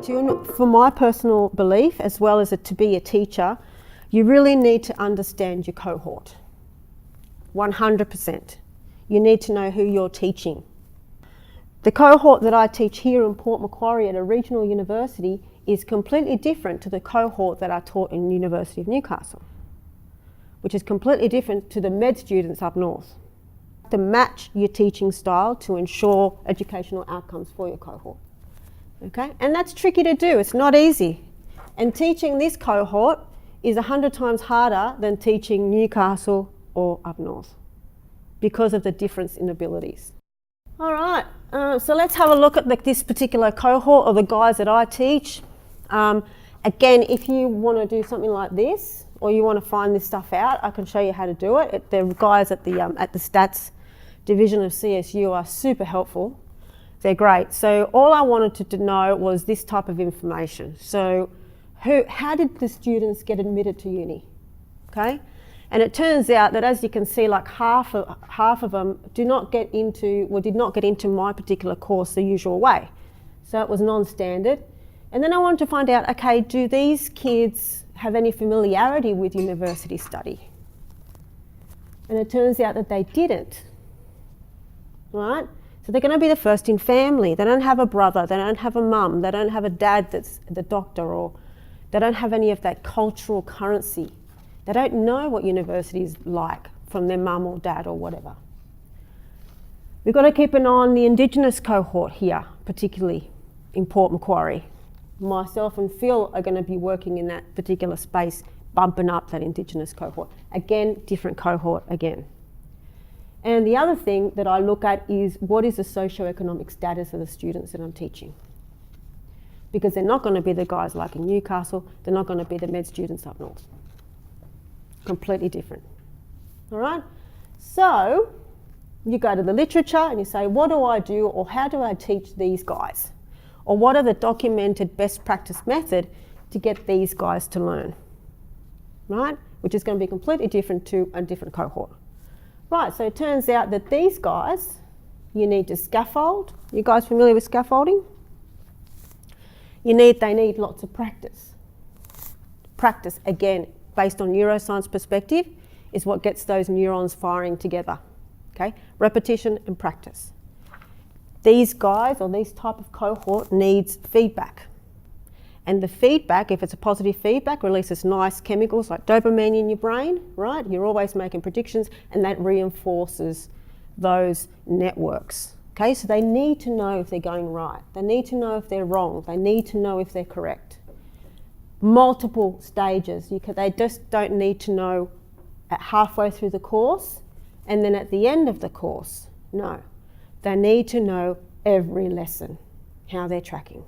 For my personal belief, as well as to be a teacher, you really need to understand your cohort. 100%. You need to know who you're teaching. The cohort that I teach here in Port Macquarie at a regional university is completely different to the cohort that I taught in the University of Newcastle, which is completely different to the med students up north. To match your teaching style to ensure educational outcomes for your cohort. Okay? And that's tricky to do, it's not easy. And teaching this cohort is 100 times harder than teaching Newcastle or up north because of the difference in abilities. All right, so let's have a look at this particular cohort of the guys that I teach. Again, if you want to do something like this, or you want to find this stuff out, I can show you how to do it. The guys at the stats division of CSU are super helpful. They're great. So all I wanted to know was this type of information. So how did the students get admitted to uni? Okay, and it turns out that, as you can see, like half of them did not get into my particular course the usual way. So it was non-standard. And then I wanted to find out, okay, do these kids have any familiarity with university study? And it turns out that they didn't, right? So they're going to be the first in family. They don't have a brother, they don't have a mum, they don't have a dad that's the doctor, or they don't have any of that cultural currency. They don't know what university is like from their mum or dad or whatever. We've got to keep an eye on the Indigenous cohort here, particularly in Port Macquarie. Myself and Phil are going to be working in that particular space, bumping up that Indigenous cohort. Again, different cohort again. And the other thing that I look at is, what is the socio-economic status of the students that I'm teaching? Because they're not going to be the guys like in Newcastle, they're not going to be the med students up north. Completely different. All right? So you go to the literature and you say, what do I do, or how do I teach these guys? Or what are the documented best practice method to get these guys to learn? Right? Which is going to be completely different to a different cohort. Right, so it turns out that these guys, you need to scaffold. You guys familiar with scaffolding? They need lots of practice. Practice, again, based on neuroscience perspective, is what gets those neurons firing together. Okay? Repetition and practice. These guys, or this type of cohort, needs feedback. And the feedback, if it's a positive feedback, releases nice chemicals like dopamine in your brain, right? You're always making predictions, and that reinforces those networks. Okay, so they need to know if they're going right. They need to know if they're wrong. They need to know if they're correct. Multiple stages. They just don't need to know at halfway through the course and then at the end of the course. No, they need to know every lesson, how they're tracking.